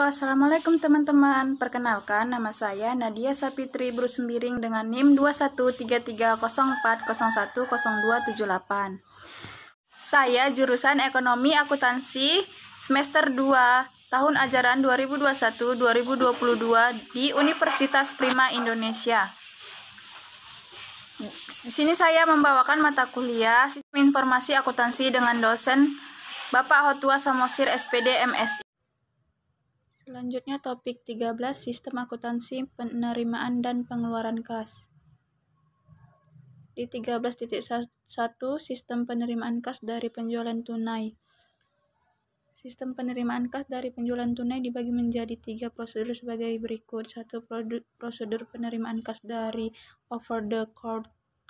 Assalamualaikum teman-teman. Perkenalkan, nama saya Nadia Sapitri Brusembiring dengan NIM 213304010278. Saya jurusan Ekonomi Akuntansi semester 2 tahun ajaran 2021-2022 di Universitas Prima Indonesia. Di sini saya membawakan mata kuliah Sistem Informasi Akuntansi dengan dosen Bapak Hotua Samosir SPD MSI. Selanjutnya topik 13, Sistem Akuntansi Penerimaan dan Pengeluaran Kas. Di 13.1, Sistem Penerimaan Kas dari Penjualan Tunai. Sistem penerimaan kas dari penjualan tunai dibagi menjadi 3 prosedur sebagai berikut. 1. Prosedur penerimaan kas dari over the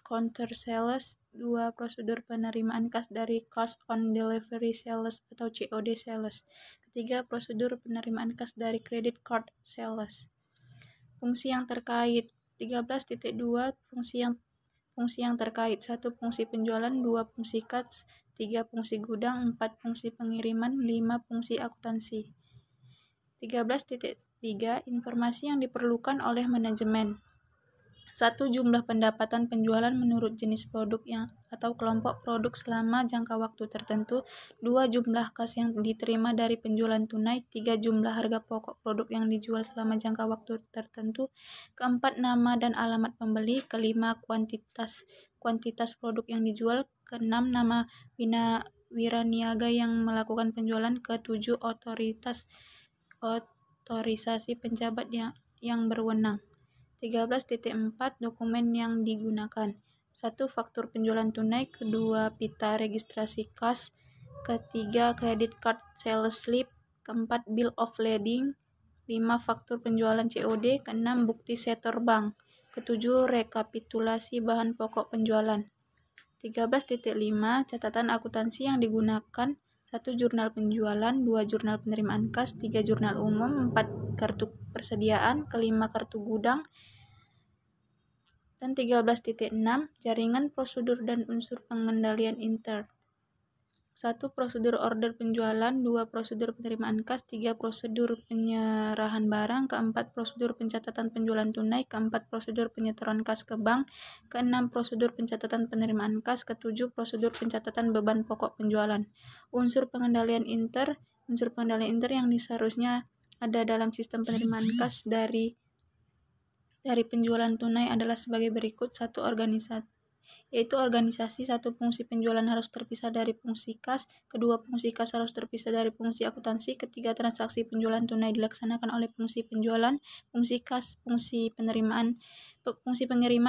counter sales. 2. Prosedur penerimaan kas dari cash on delivery sales atau COD sales. 3. Prosedur penerimaan kas dari credit card sales. Fungsi yang terkait. 13.2 Fungsi yang terkait. 1. Fungsi penjualan. 2. Fungsi kas. 3. Fungsi gudang. 4. Fungsi pengiriman. 5. Fungsi akuntansi. 13.3 Informasi yang diperlukan oleh manajemen. 1. Jumlah pendapatan penjualan menurut jenis produk atau kelompok produk selama jangka waktu tertentu. 2. Jumlah kas yang diterima dari penjualan tunai. 3. Jumlah harga pokok produk yang dijual selama jangka waktu tertentu. 4. Nama dan alamat pembeli. 5. Kuantitas produk yang dijual. 6. Nama wiraniaga yang melakukan penjualan. 7. Otorisasi penjabat yang berwenang. 13.4 Dokumen yang digunakan. 1. Faktur penjualan tunai. 2. Pita registrasi kas. 3. Credit card sales slip. 4. Bill of lading. 5. Faktur penjualan COD. 6. Bukti setor bank. 7. Rekapitulasi bahan pokok penjualan. 13.5 Catatan akuntansi yang digunakan. 1. Jurnal penjualan. 2. Jurnal penerimaan kas. 3. Jurnal umum. 4. Kartu persediaan. 5. Kartu gudang. Dan 13.6 Jaringan prosedur dan unsur pengendalian intern. 1. Prosedur order penjualan. 2. Prosedur penerimaan kas. 3. Prosedur penyerahan barang. 4. Prosedur pencatatan penjualan tunai. 4. Prosedur penyetoran kas ke bank. 6. Prosedur pencatatan penerimaan kas. 7. Prosedur pencatatan beban pokok penjualan. Unsur pengendalian intern. Unsur pengendalian intern yang seharusnya ada dalam sistem penerimaan kas dari penjualan tunai adalah sebagai berikut. 1. Organisasi. 1. Fungsi penjualan harus terpisah dari fungsi kas. 2. Fungsi kas harus terpisah dari fungsi akuntansi. 3. Transaksi penjualan tunai dilaksanakan oleh fungsi penjualan, fungsi kas, fungsi pengiriman,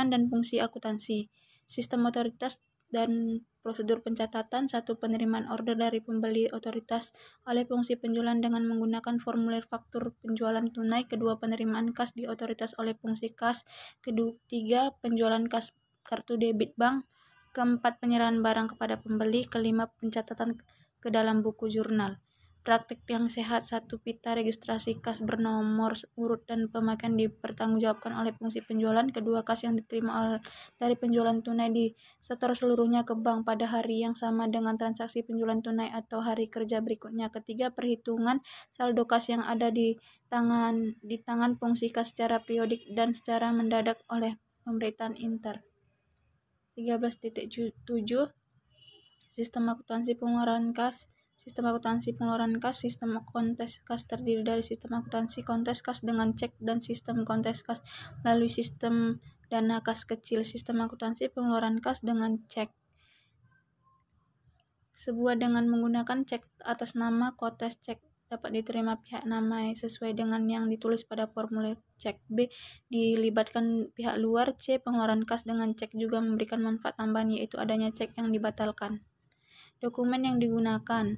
dan fungsi akuntansi. Sistem otoritas dan prosedur pencatatan. 1. Penerimaan order dari pembeli otoritas oleh fungsi penjualan dengan menggunakan formulir faktur penjualan tunai. 2. Penerimaan kas di otoritas oleh fungsi kas. 3. Penjualan kas kartu debit bank. 4. Penyerahan barang kepada pembeli. 5. Pencatatan ke dalam buku jurnal. Praktik yang sehat. 1. Pita registrasi kas bernomor urut dan pemakaian dipertanggungjawabkan oleh fungsi penjualan. 2. Kas yang diterima dari penjualan tunai disetor seluruhnya ke bank pada hari yang sama dengan transaksi penjualan tunai atau hari kerja berikutnya. 3. Perhitungan saldo kas yang ada di tangan fungsi kas secara periodik dan secara mendadak oleh pemberitaan intern. 13.7 Sistem akuntansi pengeluaran kas. Sistem akuntansi pengeluaran kas. Sistem kontes kas terdiri dari sistem akuntansi kontes kas dengan cek dan sistem kontes kas melalui sistem dana kas kecil. Sistem akuntansi pengeluaran kas dengan cek. Sebuah dengan menggunakan cek atas nama. Kontes cek dapat diterima pihak nama sesuai dengan yang ditulis pada formulir cek. B. Dilibatkan pihak luar. C. Pengeluaran kas dengan cek juga memberikan manfaat tambahan, yaitu adanya cek yang dibatalkan. Dokumen yang digunakan.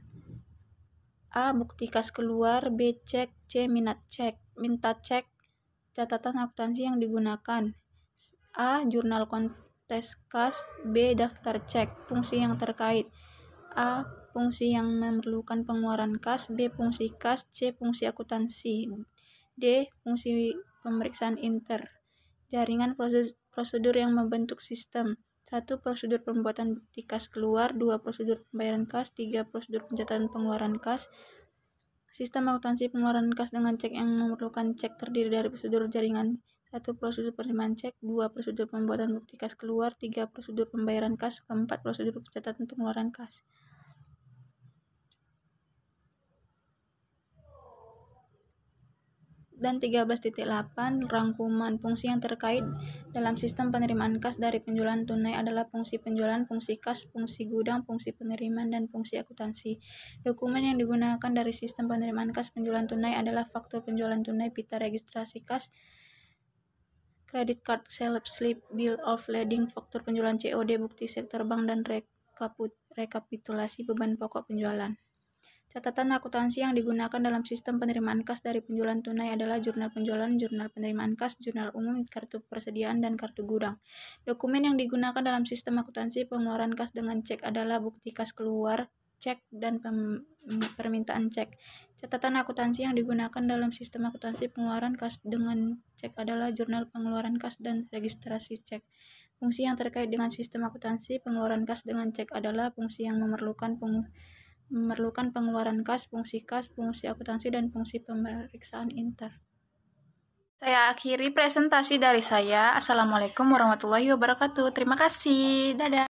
A. Bukti kas keluar. B. Cek. C. Minta cek. Catatan akuntansi yang digunakan. A. Jurnal kontes kas. B. Daftar cek. Fungsi yang terkait. A. Fungsi yang memerlukan pengeluaran kas. B. Fungsi kas. C. Fungsi akuntansi. D. Fungsi pemeriksaan intern. Jaringan prosedur yang membentuk sistem. 1. Prosedur pembuatan bukti kas keluar. 2. Prosedur pembayaran kas. 3. Prosedur pencatatan pengeluaran kas. Sistem akuntansi pengeluaran kas dengan cek yang memerlukan cek terdiri dari prosedur jaringan. 1. Prosedur penerimaan cek. 2. Prosedur pembuatan bukti kas keluar. 3. Prosedur pembayaran kas. 4. Prosedur pencatatan pengeluaran kas. Dan 13.8 rangkuman fungsi yang terkait dalam sistem penerimaan kas dari penjualan tunai adalah fungsi penjualan, fungsi kas, fungsi gudang, fungsi penerimaan, dan fungsi akuntansi. Dokumen yang digunakan dari sistem penerimaan kas penjualan tunai adalah faktur penjualan tunai, pita registrasi kas, credit card, sales slip, bill of lading, faktur penjualan COD, bukti sektor bank, dan rekapitulasi beban pokok penjualan. Catatan akuntansi yang digunakan dalam sistem penerimaan kas dari penjualan tunai adalah jurnal penjualan, jurnal penerimaan kas, jurnal umum, kartu persediaan, dan kartu gudang. Dokumen yang digunakan dalam sistem akuntansi pengeluaran kas dengan cek adalah bukti kas keluar, cek, dan permintaan cek. Catatan akuntansi yang digunakan dalam sistem akuntansi pengeluaran kas dengan cek adalah jurnal pengeluaran kas dan registrasi cek. Fungsi yang terkait dengan sistem akuntansi pengeluaran kas dengan cek adalah fungsi yang memerlukan pengeluaran kas, fungsi akuntansi, dan fungsi pemeriksaan inter. Saya akhiri presentasi dari saya. Assalamualaikum warahmatullahi wabarakatuh. Terima kasih. Dadah.